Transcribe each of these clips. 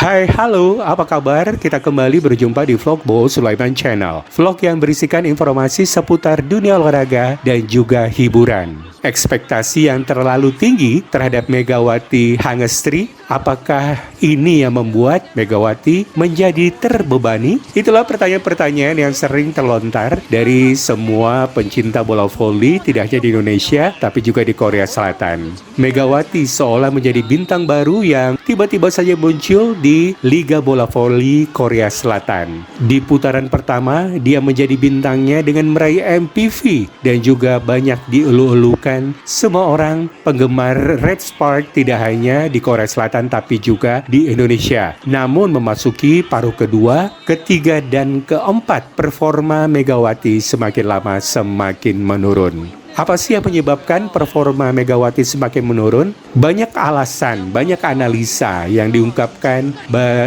Hai, halo, apa kabar? Kita kembali berjumpa di vlog Bo Sulaiman Channel. Vlog yang berisikan informasi seputar dunia olahraga dan juga hiburan. Ekspektasi yang terlalu tinggi terhadap Megawati Hangestri, apakah ini yang membuat Megawati menjadi terbebani? Itulah pertanyaan-pertanyaan yang sering terlontar dari semua pencinta bola voli, tidak hanya di Indonesia, tapi juga di Korea Selatan. Megawati seolah menjadi bintang baru yang tiba-tiba saja muncul di Liga Bola Voli Korea Selatan. Di putaran pertama, dia menjadi bintangnya dengan meraih MPV dan juga banyak dielu-elukan semua orang penggemar Red Spark tidak hanya di Korea Selatan tapi juga di Indonesia. Namun memasuki paruh kedua, ketiga dan keempat, performa Megawati semakin lama semakin menurun. Apa sih yang menyebabkan performa Megawati semakin menurun? Banyak alasan, banyak analisa yang diungkapkan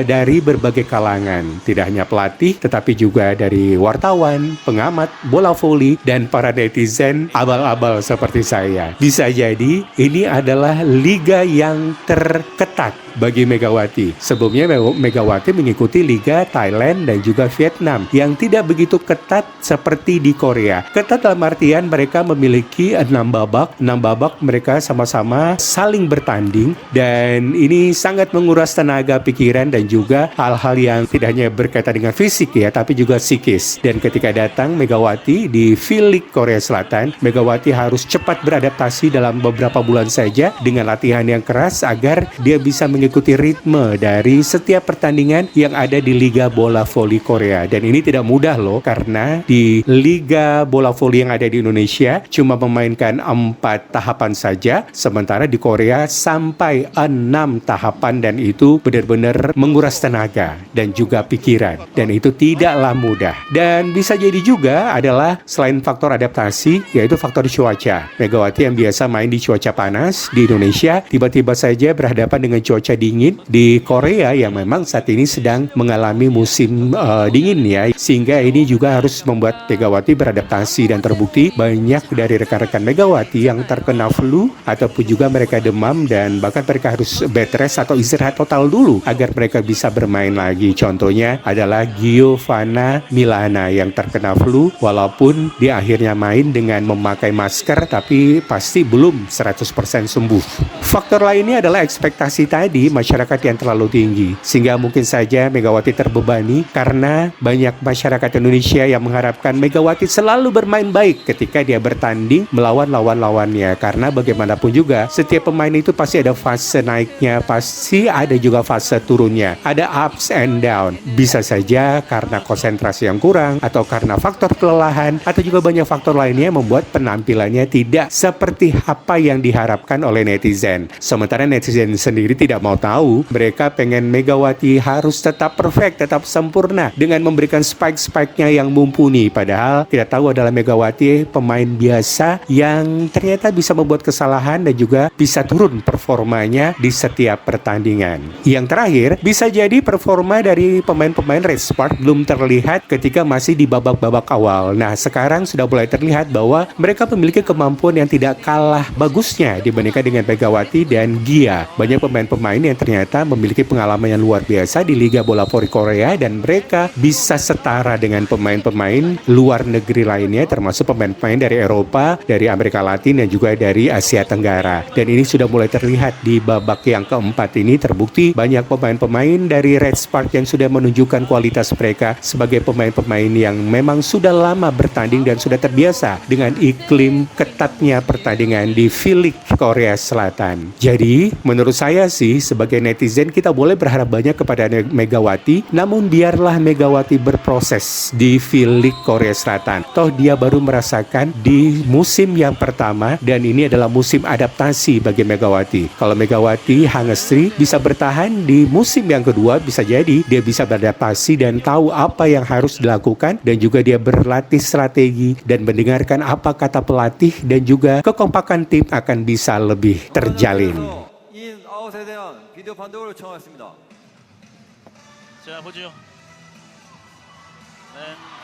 dari berbagai kalangan. Tidak hanya pelatih, tetapi juga dari wartawan, pengamat, bola voli, dan para netizen abal-abal seperti saya. Bisa jadi ini adalah liga yang terketat bagi Megawati. Sebelumnya Megawati mengikuti liga Thailand dan juga Vietnam yang tidak begitu ketat seperti di Korea. Ketat dalam artian mereka memiliki 6 babak. 6 babak mereka sama-sama saling bertanding dan ini sangat menguras tenaga, pikiran dan juga hal-hal yang tidak hanya berkaitan dengan fisik ya, tapi juga psikis. Dan ketika datang Megawati di V-League Korea Selatan, Megawati harus cepat beradaptasi dalam beberapa bulan saja dengan latihan yang keras agar dia bisa mengikuti ritme dari setiap pertandingan yang ada di Liga Bola Voli Korea. Dan ini tidak mudah loh, karena di Liga Bola Voli yang ada di Indonesia cuma memainkan 4 tahapan saja, sementara di Korea sampai 6 tahapan, dan itu benar-benar menguras tenaga dan juga pikiran, dan itu tidaklah mudah. Dan bisa jadi juga adalah selain faktor adaptasi, yaitu faktor cuaca. Megawati yang biasa main di cuaca panas di Indonesia, tiba-tiba saja berhadapan dengan cuaca dingin di Korea yang memang saat ini sedang mengalami musim dingin ya, sehingga ini juga harus membuat Megawati beradaptasi, dan terbukti banyak dari rekan-rekan Megawati yang terkena flu ataupun juga mereka demam, dan bahkan mereka harus bed rest atau istirahat total dulu agar mereka bisa bermain lagi. Contohnya adalah Giovanna Milana yang terkena flu, walaupun dia akhirnya main dengan memakai masker, tapi pasti belum 100% sembuh. Faktor lainnya adalah ekspektasi tadi masyarakat yang terlalu tinggi, sehingga mungkin saja Megawati terbebani karena banyak masyarakat Indonesia yang mengharapkan Megawati selalu bermain baik ketika dia bertanding melawan lawan-lawannya. Karena bagaimanapun juga setiap pemain itu pasti ada fase naiknya, pasti ada juga fase turunnya, ada ups and down. Bisa saja karena konsentrasi yang kurang, atau karena faktor kelelahan, atau juga banyak faktor lainnya yang membuat penampilannya tidak seperti apa yang diharapkan oleh netizen. Sementara netizen sendiri tidak mau tahu, mereka pengen Megawati harus tetap perfect, tetap sempurna dengan memberikan spike-spike-nya yang mumpuni. Padahal tidak tahu adalah Megawati pemain biasa yang ternyata bisa membuat kesalahan dan juga bisa turun performanya di setiap pertandingan. Yang terakhir, bisa jadi performa dari pemain-pemain Red Spark belum terlihat ketika masih di babak-babak awal. Nah, sekarang sudah mulai terlihat bahwa mereka memiliki kemampuan yang tidak kalah bagusnya dibandingkan dengan Megawati dan Gia. Banyak pemain-pemain yang ternyata memiliki pengalaman yang luar biasa di Liga Bola Voli Korea, dan mereka bisa setara dengan pemain-pemain luar negeri lainnya, termasuk pemain-pemain dari Eropa, dari Amerika Latin, dan juga dari Asia Tenggara. Dan ini sudah mulai terlihat di babak yang keempat ini. Terbukti banyak pemain-pemain dari Red Spark yang sudah menunjukkan kualitas mereka sebagai pemain-pemain yang memang sudah lama bertanding dan sudah terbiasa dengan iklim ketatnya pertandingan di V-League Korea Selatan. Jadi menurut saya sih, sebagai netizen kita boleh berharap banyak kepada Megawati, namun biarlah Megawati berproses di V-League Korea Selatan. Toh dia baru merasakan di musim yang pertama, dan ini adalah musim adaptasi bagi Megawati. Kalau Megawati Hangestri bisa bertahan di musim yang kedua, bisa jadi dia bisa beradaptasi dan tahu apa yang harus dilakukan, dan juga dia berlatih strategi dan mendengarkan apa kata pelatih, dan juga kekompakan tim akan bisa lebih terjalin. 자, 보죠. 네.